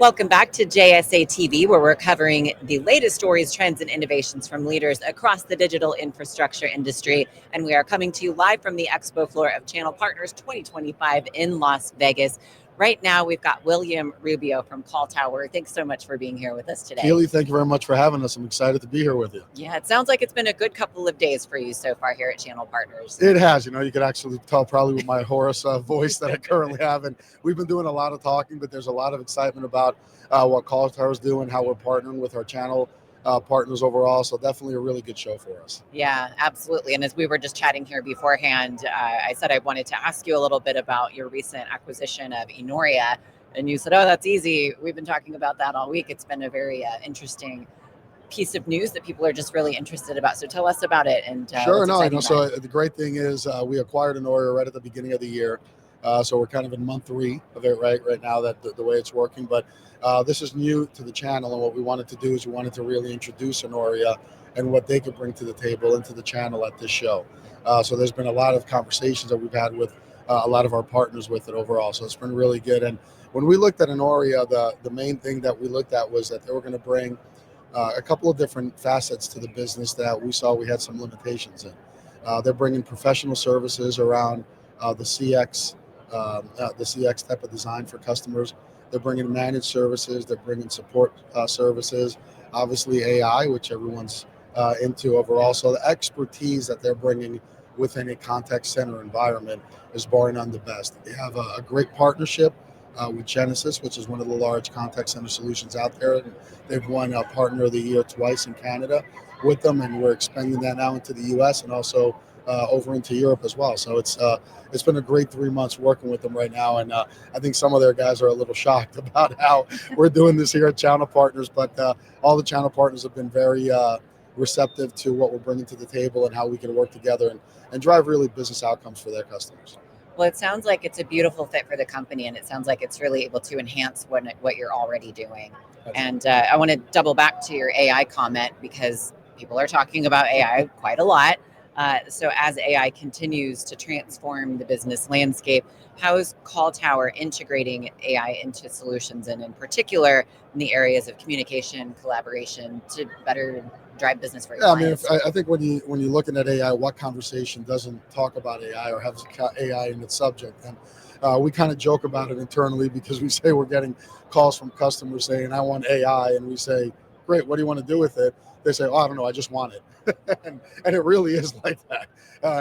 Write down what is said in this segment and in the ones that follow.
Welcome back to JSA TV, where we're covering the latest stories, trends, and innovations from leaders across the digital infrastructure industry. And we are coming to you live from the expo floor of Channel Partners 2025 in Las Vegas. Right now, we've got William Rubio from CallTower. Thanks so much for being here with us today. Keely, thank you very much for having us. I'm excited to be here with you. Yeah, it sounds like it's been a good couple of days for you so far here at Channel Partners. It has. You could actually tell probably with my hoarse voice that I currently have. And we've been doing a lot of talking, but there's a lot of excitement about what CallTower's doing, how we're partnering with our channel partners overall. So definitely a really good show for us. Yeah, absolutely. And as we were just chatting here beforehand, I said I wanted to ask you a little bit about your recent acquisition of Inoria. And you said, oh, that's easy. We've been talking about that all week. It's been a very interesting piece of news that people are just really interested about. So tell us about it. And Sure, so the great thing is we acquired Inoria right at the beginning of the year. So we're kind of in month 3 of it right now, that the way it's working. But this is new to the channel, and what we wanted to do is we wanted to really introduce Inoria and what they could bring to the table into the channel at this show. So there's been a lot of conversations that we've had with a lot of our partners with it overall. So it's been really good. And when we looked at Inoria, the main thing that we looked at was that they were going to bring a couple of different facets to the business that we saw we had some limitations in. They're bringing professional services around the CX type of design for customers. They're bringing managed services. They're bringing support services. Obviously AI, which everyone's into overall. So the expertise that they're bringing within a contact center environment is bar none the best. They have a great partnership with Genesis, which is one of the large contact center solutions out there. And they've won a Partner of the Year twice in Canada with them, and we're expanding that now into the U.S. and also over into Europe as well. So it's been a great 3 months working with them right now, and I think some of their guys are a little shocked about how we're doing this here at Channel Partners, but all the channel partners have been very receptive to what we're bringing to the table and how we can work together and drive really business outcomes for their customers. Well, it sounds like it's a beautiful fit for the company, and it sounds like it's really able to enhance what you're already doing. And I want to double back to your AI comment, because people are talking about AI quite a lot. So as AI continues to transform the business landscape, how is CallTower integrating AI into solutions, and in particular in the areas of communication, collaboration, to better drive business for your clients? I think when you're looking at AI, what conversation doesn't talk about AI or has AI in its subject? And we kind of joke about it internally, because we say we're getting calls from customers saying, I want AI. And we say, great, what do you want to do with it? They say, oh, I don't know, I just want it. and it really is like that.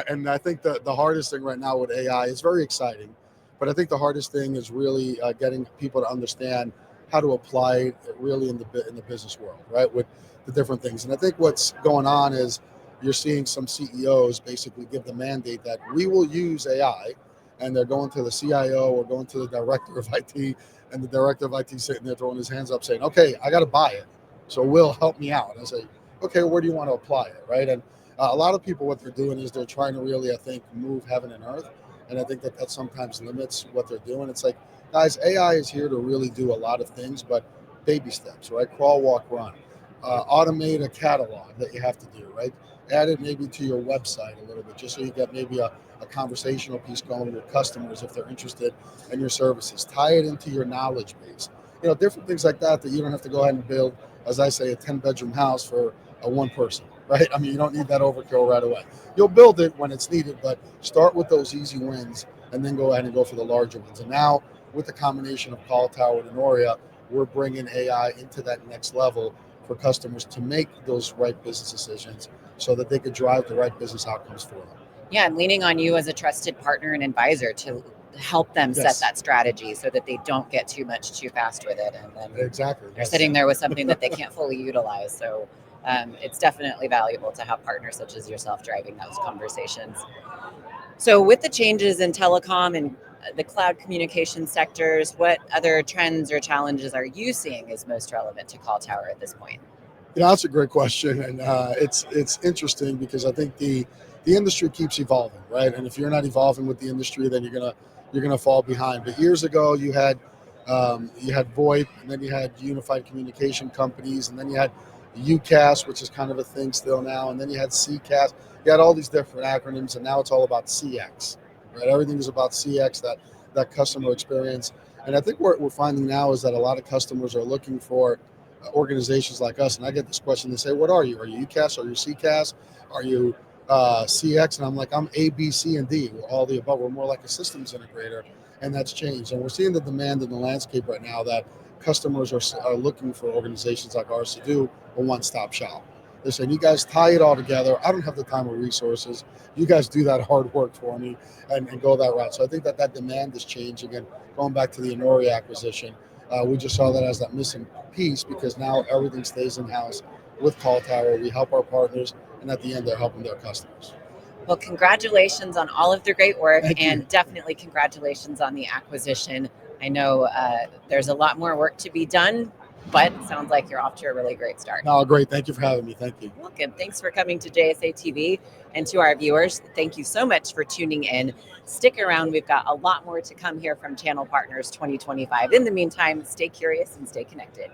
And I think the hardest thing right now with AI is very exciting, but I think the hardest thing is really getting people to understand how to apply it really in the business world, right? With the different things. And I think what's going on is you're seeing some CEOs basically give the mandate that we will use AI, and they're going to the CIO or going to the director of IT, and the director of IT sitting there throwing his hands up saying, okay, I got to buy it. So Will, help me out. And I say, okay, where do you want to apply it, right? And a lot of people, what they're doing is they're trying to really, I think, move heaven and earth. And I think that sometimes limits what they're doing. It's like, guys, AI is here to really do a lot of things, but baby steps, right? Crawl, walk, run. Automate a catalog that you have to do, right? Add it maybe to your website a little bit, just so you get maybe a conversational piece going with customers if they're interested in your services. Tie it into your knowledge base. Different things like that you don't have to go ahead and build, as I say, a 10-bedroom house for a one person, right? I mean, you don't need that overkill right away. You'll build it when it's needed, but start with those easy wins and then go ahead and go for the larger ones. And now with the combination of CallTower and Inoria, we're bringing AI into that next level for customers to make those right business decisions so that they could drive the right business outcomes for them. Yeah, and leaning on you as a trusted partner and advisor to help them set that strategy so that they don't get too much too fast with it, and then they're sitting there with something that they can't fully utilize. So it's definitely valuable to have partners such as yourself driving those conversations. So with the changes in telecom and the cloud communication sectors, what other trends or challenges are you seeing as most relevant to CallTower at this point? That's a great question, and it's interesting, because I think the industry keeps evolving, right? And if you're not evolving with the industry, then you're gonna fall behind. But years ago, you had VoIP, and then you had unified communication companies, and then you had UCaaS, which is kind of a thing still now, and then you had CCaaS. You had all these different acronyms, and now it's all about CX, right? Everything is about CX, that customer experience. And I think what we're finding now is that a lot of customers are looking for organizations like us. And I get this question, they say, what are you? Are you UCaaS? Are you CCaaS? Are you CX? And I'm like, I'm A, B, C, and D. We're all the above. We're more like a systems integrator. And that's changed. And we're seeing the demand in the landscape right now that customers are looking for organizations like ours to do a one-stop shop. They're saying, you guys tie it all together. I don't have the time or resources. You guys do that hard work for me and go that route. So I think that demand is changing. And going back to the Inoria acquisition, we just saw that as that missing piece because now everything stays in-house with CallTower. We help our partners, and at the end, they're helping their customers. Well, congratulations on all of the great work, Thank and you. definitely congratulations on the acquisition. I know there's a lot more work to be done, but it sounds like you're off to a really great start. No, great. Thank you for having me. Thank you. Welcome. Thanks for coming to JSA TV, and to our viewers, thank you so much for tuning in. Stick around. We've got a lot more to come here from Channel Partners 2025. In the meantime, stay curious and stay connected.